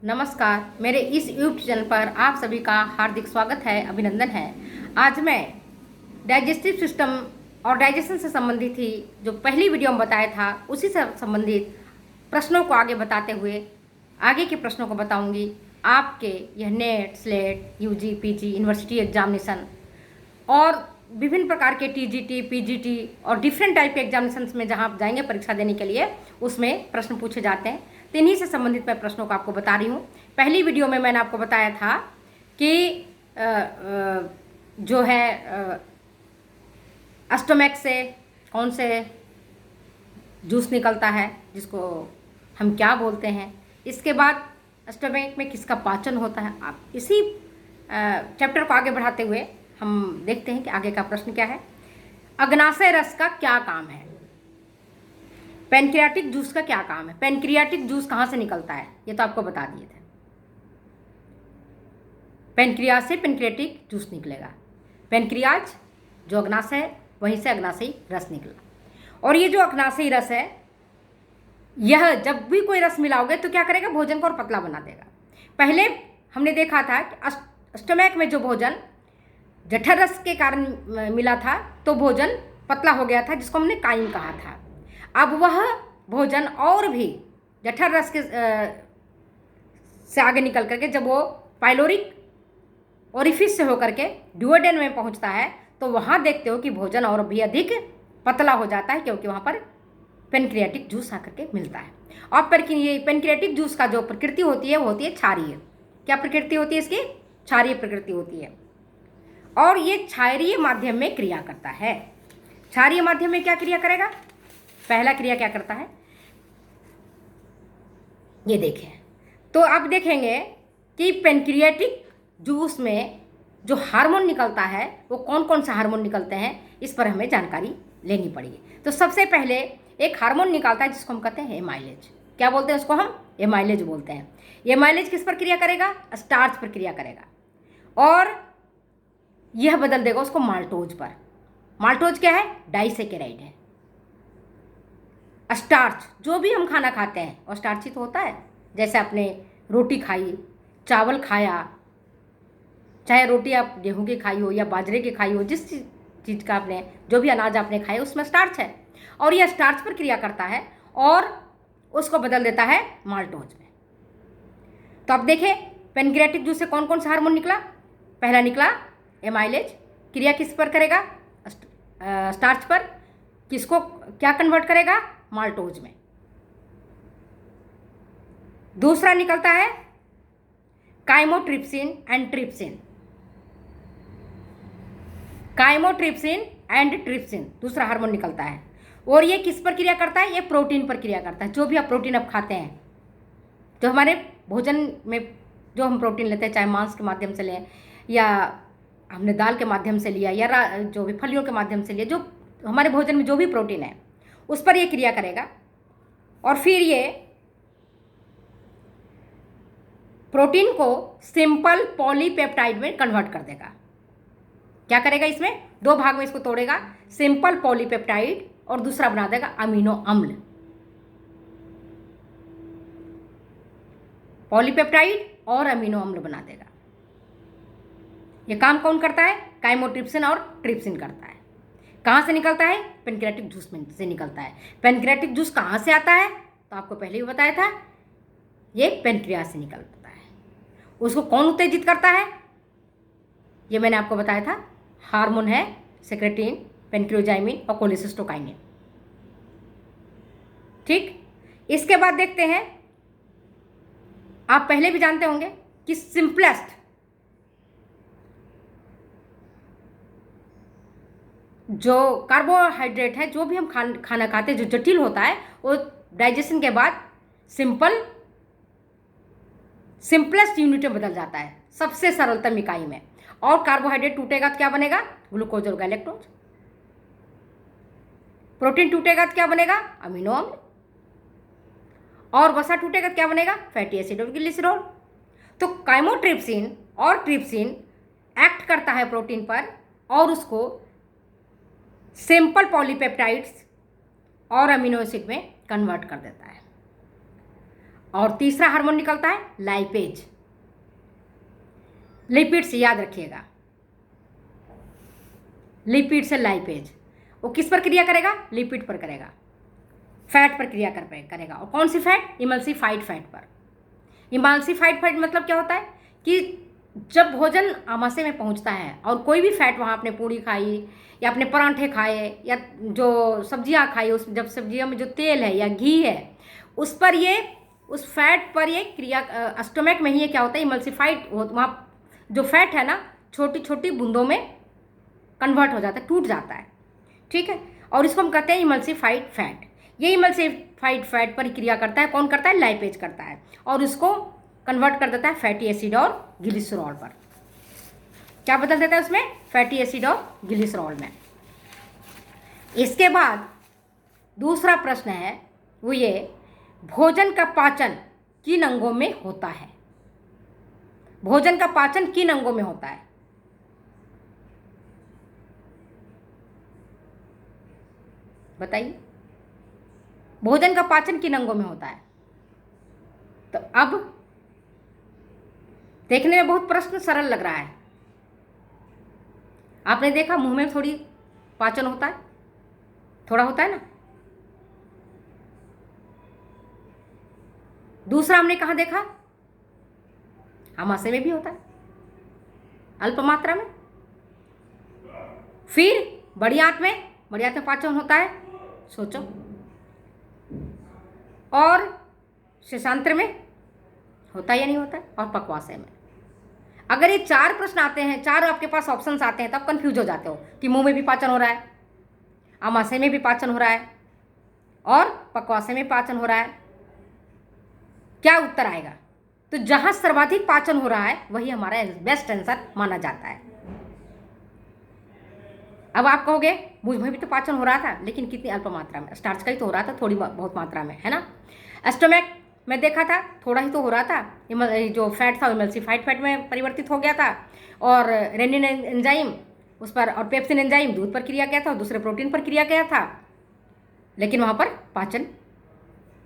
नमस्कार। मेरे इस यूट्यूब चैनल पर आप सभी का हार्दिक स्वागत है, अभिनंदन है। आज मैं डाइजेस्टिव सिस्टम और डाइजेशन से संबंधित ही जो पहली वीडियो में बताया था उसी से संबंधित प्रश्नों को आगे बताते हुए आगे के प्रश्नों को बताऊंगी। आपके यह NET, SLET, UG, PG, university examination और विभिन्न प्रकार के टीजीटी, पीजीटी और डिफरेंट टाइप के एग्जामिनेशंस में जहां आप जाएंगे परीक्षा देने के लिए, उसमें प्रश्न पूछे जाते हैं। तो इन्हीं से संबंधित मैं प्रश्नों को आपको बता रही हूँ। पहली वीडियो में मैंने आपको बताया था कि जो है स्टोमक से कौन से जूस निकलता है, जिसको हम क्या बोलते हैं। इसके बाद स्टोमक में किसका पाचन होता है। आप इसी चैप्टर को आगे बढ़ाते हुए हम देखते हैं कि आगे का प्रश्न क्या है। अग्नाशय रस का क्या काम है। पेनक्रियाटिक जूस का क्या काम है। पेनक्रियाटिक जूस कहाँ से निकलता है, ये तो आपको बता दिए थे। पेनक्रियाज से पेनक्रियाटिक जूस निकलेगा। पेनक्रियाज जो अग्नाशय है, वहीं से अग्नाशयी रस निकला। और ये जो अग्नाशयी रस है, यह जब भी कोई रस मिलाओगे तो क्या करेगा, भोजन को और पतला बना देगा। पहले हमने देखा था कि स्टोमक में जो भोजन जठर रस के कारण मिला था तो भोजन पतला हो गया था, जिसको हमने काइम कहा था। अब वह भोजन और भी जठर रस के से आगे निकल करके जब वो पाइलोरिक ओरिफिस से होकर के ड्यूओडेन में पहुंचता है तो वहाँ देखते हो कि भोजन और भी अधिक पतला हो जाता है, क्योंकि वहाँ पर पेनक्रियाटिक जूस आकर के मिलता है। और ये पेनक्रियाटिक जूस का जो प्रकृति होती है वो होती है क्षारीय। क्या प्रकृति होती है इसकी? क्षारीय प्रकृति होती है। और ये क्षारीय माध्यम में क्रिया करता है। क्षारीय माध्यम में क्या क्रिया करेगा? पहला क्रिया क्या करता है, ये देखें। तो अब देखेंगे कि पेनक्रियाटिक जूस में जो हार्मोन निकलता है वो कौन कौन सा हार्मोन निकलते हैं, इस पर हमें जानकारी लेनी पड़ेगी। तो सबसे पहले एक हार्मोन निकलता है जिसको हम कहते हैं एमाइलेज। क्या बोलते हैं उसको? हम एमाइलेज बोलते हैं। एमाइलेज किस पर क्रिया करेगा? स्टार्च पर क्रिया करेगा और यह बदल देगा उसको माल्टोज पर। माल्टोज क्या है? डाइसेकेराइड है। स्टार्च जो भी हम खाना खाते हैं और स्टार्ची तो होता है। जैसे आपने रोटी खाई, चावल खाया, चाहे रोटी आप गेहूं की खाई हो या बाजरे की खाई हो, जिस चीज़ का आपने जो भी अनाज आपने खाया उसमें स्टार्च है और यह स्टार्च पर क्रिया करता है और उसको बदल देता है माल्टोज में। तो अब देखें पेनक्रियाटिक जूस से कौन कौन सा हार्मोन निकला। पहला निकला एमाइलेज, क्रिया किस पर करेगा? स्टार्च पर। किसको क्या कन्वर्ट करेगा? माल्टोज में। दूसरा निकलता है chymotrypsin and trypsin. Chymotrypsin and trypsin दूसरा हार्मोन निकलता है और ये किस पर क्रिया करता है? ये प्रोटीन पर क्रिया करता है। जो भी आप प्रोटीन अब खाते हैं, जो हमारे भोजन में जो हम प्रोटीन लेते हैं, चाहे मांस के माध्यम से लें या हमने दाल के माध्यम से लिया या जो भी फलियों के माध्यम से लिया, जो हमारे भोजन में जो भी प्रोटीन है उस पर यह क्रिया करेगा और फिर ये प्रोटीन को सिंपल पॉलीपेप्टाइड में कन्वर्ट कर देगा। क्या करेगा? इसमें दो भाग में इसको तोड़ेगा, सिंपल पॉलीपेप्टाइड और दूसरा बना देगा अमीनो अम्ल। पॉलीपेप्टाइड और अमीनो अम्ल बना देगा। ये काम कौन करता है? काइमोट्रिप्सिन और ट्रिप्सिन करता है। कहाँ से निकलता है? पेनक्रियाटिक जूस में से निकलता है। पेनक्रियाटिक जूस कहाँ से आता है? तो आपको पहले ही बताया था, ये पेनक्रियाज से निकलता है। उसको कौन उत्तेजित करता है? ये मैंने आपको बताया था, हार्मोन है सेक्रेटिन, पेनक्रियोजाइमिन और कोलेसिस्टोकाइनिन। ठीक, इसके बाद देखते हैं, आप पहले भी जानते होंगे कि सिंपलेस्ट जो कार्बोहाइड्रेट है, जो भी हम खाना खाते हैं, जो जटिल होता है, वो डाइजेशन के बाद सिंपलेस्ट यूनिट में बदल जाता है, सबसे सरलतम इकाई में। और कार्बोहाइड्रेट टूटेगा तो क्या बनेगा? ग्लूकोज और गैलेक्टोज। प्रोटीन टूटेगा तो क्या बनेगा? अमीनो अम्ल। और वसा टूटेगा तो क्या बनेगा? फैटी एसिड और ग्लिसरॉल। तो काइमोट्रिप्सिन और ट्रिप्सिन एक्ट करता है प्रोटीन पर और उसको सिंपल पॉलीपेप्टाइड्स और अमीनो एसिड में कन्वर्ट कर देता है। और तीसरा हार्मोन निकलता है लाइपेज। लिपिड से याद रखिएगा, लिपिड से लाइपेज। वो किस पर क्रिया करेगा? लिपिड पर करेगा, फैट पर क्रिया करेगा। और कौन सी फैट? इमल्सिफाइड फैट पर। इमल्सिफाइड फैट मतलब क्या होता है कि जब भोजन आमाशय में पहुंचता है और कोई भी फैट, वहाँ आपने पूड़ी खाई या अपने परांठे खाए या जो सब्जियां खाई, उस जब सब्जियों में जो तेल है या घी है, उस पर ये, उस फैट पर ये क्रिया, स्टोमक में ही ये क्या होता है, इमल्सिफाइड, वहाँ जो फैट है ना छोटी छोटी बूंदों में कन्वर्ट हो जाता है, टूट जाता है, ठीक है। और इसको हम कहते हैं इमल्सिफाइड फैट। ये इमल्सिफाइड फैट पर क्रिया करता है, कौन करता है? लाइपेज करता है, और उसको कन्वर्ट कर देता है फैटी एसिड और ग्लिसरॉल पर। क्या बदल देता है उसमें? फैटी एसिड और ग्लिसरॉल में। इसके बाद दूसरा प्रश्न है वो ये, भोजन का पाचन किन अंगों में होता है? भोजन का पाचन किन अंगों में होता है? बताइए, भोजन का पाचन किन अंगों में होता है? तो अब देखने में बहुत प्रश्न सरल लग रहा है। आपने देखा मुंह में थोड़ी पाचन होता है, थोड़ा होता है ना। दूसरा हमने कहाँ देखा? आमाशय में भी होता है, अल्प मात्रा में। फिर बड़ी आंत में पाचन होता है, सोचो। और शेषांत्र में होता है या नहीं होता है, और पक्वाशय में। अगर ये 4 प्रश्न आते हैं, 4 आपके पास ऑप्शंस आते हैं, तब कंफ्यूज हो जाते हो कि मुंह में भी पाचन हो रहा है, आमाशय में भी पाचन हो रहा है, और पक्वाशय में पाचन हो रहा है। क्या उत्तर आएगा? तो जहां सर्वाधिक पाचन हो रहा है वही हमारा बेस्ट आंसर माना जाता है। अब आप कहोगे मुझ में भी तो पाचन हो रहा था, लेकिन कितनी अल्प मात्रा में, स्टार्च का ही तो हो रहा था, थोड़ी बहुत मात्रा में, है ना। स्टोमक में देखा था, थोड़ा ही तो हो रहा था, जो फैट था इमल्सिफाइड फैट में परिवर्तित हो गया था, और रेनिन एंजाइम उस पर, और पेप्सिन एंजाइम दूध पर क्रिया किया था, और दूसरे प्रोटीन पर क्रिया किया था, लेकिन वहाँ पर पाचन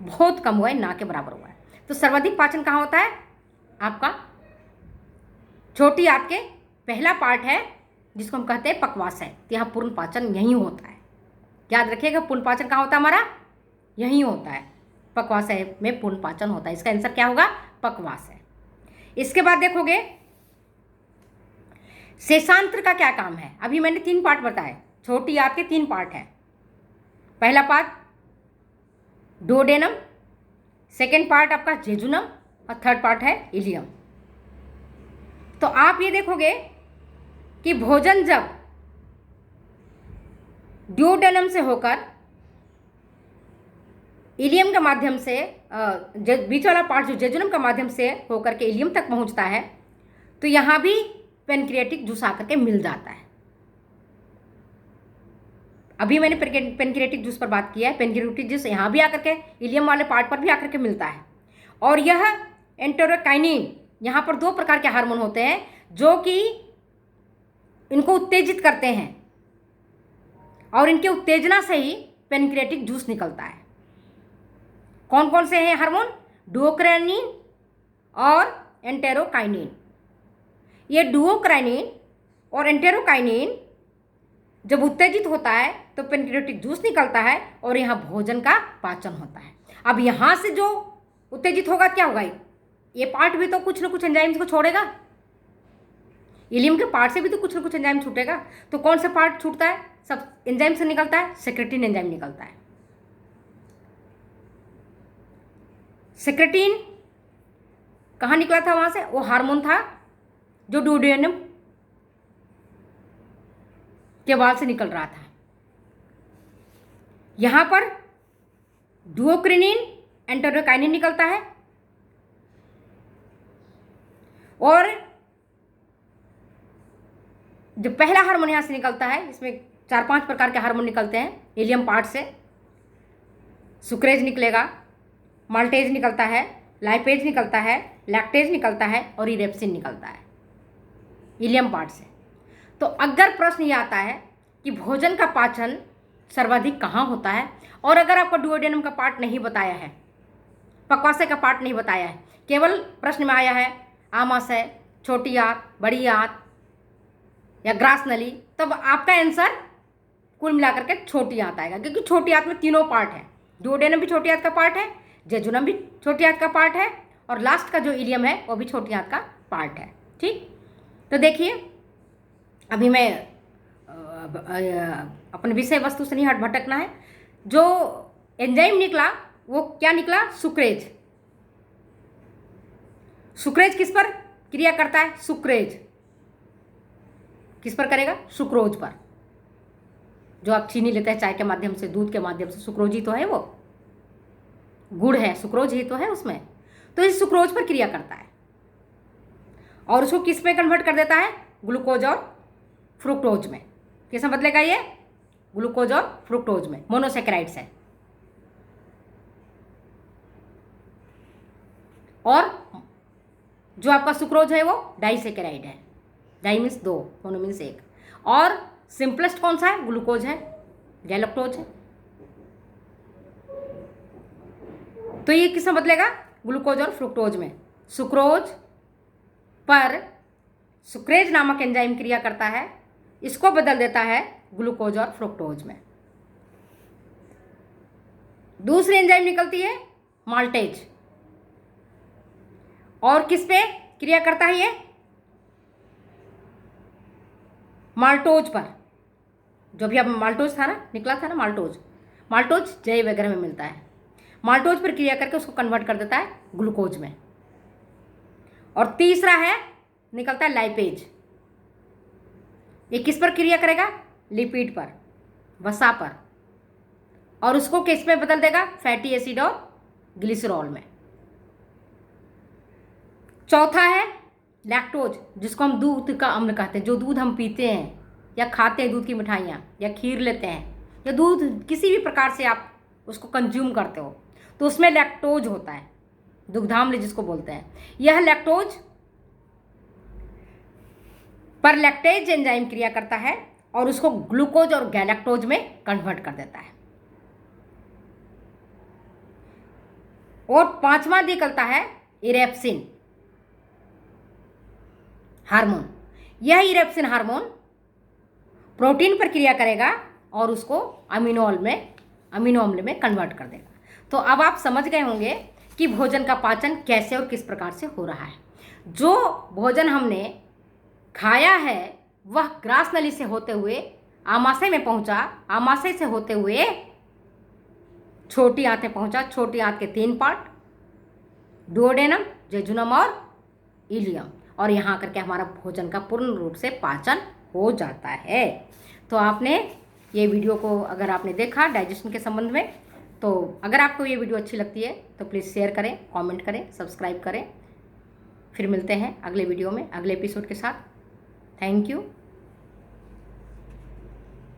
बहुत कम हुआ है, ना के बराबर हुआ है। तो सर्वाधिक पाचन कहाँ होता है? आपका छोटी आंत के पहला पार्ट है जिसको हम कहते हैं पक्वाशय। तो यहाँ पूर्ण पाचन यहीं होता है। याद रखिएगा, पूर्ण पाचन कहाँ होता है हमारा? यहीं होता है, पक्वाशय में पूर्ण पाचन होता है। इसका आंसर क्या होगा? पक्वाशय। इसके बाद देखोगे शेषांत्र का क्या काम है। अभी मैंने 3 पार्ट बताए, छोटी आंत के 3 पार्ट हैं। पहला पार्ट डुओडेनम, सेकेंड पार्ट आपका जेजुनम, और थर्ड पार्ट है इलियम। तो आप ये देखोगे कि भोजन जब डुओडेनम से होकर इलियम के माध्यम से, बीच वाला पार्ट जो जेजुनम के माध्यम से होकर के इलियम तक पहुंचता है, तो यहाँ भी पेनक्रियाटिक जूस आकर के मिल जाता है। अभी मैंने पेनक्रियाटिक जूस पर बात किया है। पेनक्रियाटिक जूस यहाँ भी आकर के इलियम वाले पार्ट पर भी आकर के मिलता है। और यह एंटेरोकाइनिन, यहाँ पर 2 प्रकार के हार्मोन होते हैं जो कि इनको उत्तेजित करते हैं, और इनके उत्तेजना से ही पेनक्रियाटिक जूस निकलता है। कौन कौन से हैं हार्मोन? डुओक्राइनिन और एंटेरोकाइनिन। ये डुओक्राइनिन और एंटेरोकाइनिन जब उत्तेजित होता है तो पेनक्रियाटिक जूस निकलता है, और यहाँ भोजन का पाचन होता है। अब यहाँ से जो उत्तेजित होगा क्या होगा? ये पार्ट भी तो कुछ न कुछ एंजाइम्स को छोड़ेगा, इलियम के पार्ट से भी तो कुछ न कुछ एंजाइम छूटेगा। तो कौन सा पार्ट छूटता है? सब एंजाइम से निकलता है, सेक्रेटिन एंजाइम निकलता है। सेक्रेटिन कहाँ निकला था? वहां से वो हार्मोन था जो डुओडेनम के वाल से निकल रहा था। यहां पर डुओक्रिनिन, एंटेरोकाइनिन निकलता है, और जो पहला हार्मोन यहां से निकलता है, इसमें 4-5 प्रकार के हार्मोन निकलते हैं इलियम पार्ट से। सुक्रेज निकलेगा, माल्टेज निकलता है, लाइपेज निकलता है, लैक्टेज निकलता है, और इरेप्सिन निकलता है इलियम पार्ट से। तो अगर प्रश्न ये आता है कि भोजन का पाचन सर्वाधिक कहाँ होता है, और अगर आपका डुओडेनम का पार्ट नहीं बताया है, पक्वाशय का पार्ट नहीं बताया है। केवल प्रश्न में आया है आमाशय, छोटी आंत, बड़ी आंत या ग्रास नली, तब आपका आंसर कुल मिलाकर के छोटी आंत आएगा, क्योंकि छोटी आंत में तीनों पार्ट है। डुओडेनम भी छोटी आंत का पार्ट है, जेजुनम भी छोटी आंत का पार्ट है, और लास्ट का जो इलियम है वो भी छोटी आंत का पार्ट है। ठीक, तो देखिए अभी मैं अपने विषय वस्तु से नहीं हट भटकना है। जो एंजाइम निकला वो क्या निकला? सुक्रेज। सुक्रेज किस पर क्रिया करता है? सुक्रेज किस पर करेगा? सुक्रोज पर। जो आप चीनी लेते हैं चाय के माध्यम से, दूध के माध्यम से, सुक्रोज ही तो है, वो गुड़ है, सुक्रोज ही तो है उसमें। तो इस सुक्रोज पर क्रिया करता है और उसको किस में कन्वर्ट कर देता है? ग्लूकोज और फ्रुक्टोज में। किस में बदलेगा ये? ग्लूकोज और फ्रुक्टोज में। मोनोसेकेराइड्स है। और जो आपका सुक्रोज है वो डाइसेकेराइड है। डाई मीन्स दो, मोनो मीन्स एक। और सिंपलेस्ट कौन सा है? ग्लूकोज है, गैलेक्टोज है। तो ये किसमें बदलेगा? ग्लूकोज और फ्रुक्टोज में। सुक्रोज पर सुक्रेज नामक एंजाइम क्रिया करता है, इसको बदल देता है ग्लूकोज और फ्रुक्टोज में। दूसरी एंजाइम निकलती है माल्टेज, और किस पे क्रिया करता है ये? माल्टोज पर। जो भी अब माल्टोज था ना, निकला था ना माल्टोज, माल्टोज जय वगैरह में मिलता है। माल्टोज पर क्रिया करके उसको कन्वर्ट कर देता है ग्लूकोज में। और तीसरा है निकलता है लाइपेज। ये किस पर क्रिया करेगा? लिपिड पर, वसा पर, और उसको किस में बदल देगा? फैटी एसिड और ग्लिसरॉल में। चौथा है लैक्टोज, जिसको हम दूध का अम्ल कहते हैं। जो दूध हम पीते हैं या खाते हैं, दूध की मिठाइयाँ या खीर लेते हैं, या दूध किसी भी प्रकार से आप उसको कंज्यूम करते हो, तो उसमें लैक्टोज होता है, दुग्धाम्ल जिसको बोलते हैं। यह लैक्टोज पर लैक्टेज एंजाइम क्रिया करता है और उसको ग्लूकोज और गैलेक्टोज में कन्वर्ट कर देता है। और पांचवा निकलता है इरेप्सिन हार्मोन। यह इरेप्सिन हार्मोन प्रोटीन पर क्रिया करेगा और उसको अमीनो अम्ल में कन्वर्ट कर देगा। तो अब आप समझ गए होंगे कि भोजन का पाचन कैसे और किस प्रकार से हो रहा है। जो भोजन हमने खाया है वह ग्रास नली से होते हुए आमाशय में पहुंचा, आमाशय से होते हुए छोटी आंत में पहुंचा। छोटी आंत के 3 पार्ट, डुओडेनम, जेजुनम और इलियम, और यहाँ आकर के हमारा भोजन का पूर्ण रूप से पाचन हो जाता है। तो आपने ये वीडियो को अगर आपने देखा डाइजेशन के संबंध में, तो अगर आपको ये वीडियो अच्छी लगती है तो प्लीज़ शेयर करें, कमेंट करें, सब्सक्राइब करें। फिर मिलते हैं अगले वीडियो में अगले एपिसोड के साथ। Thank you.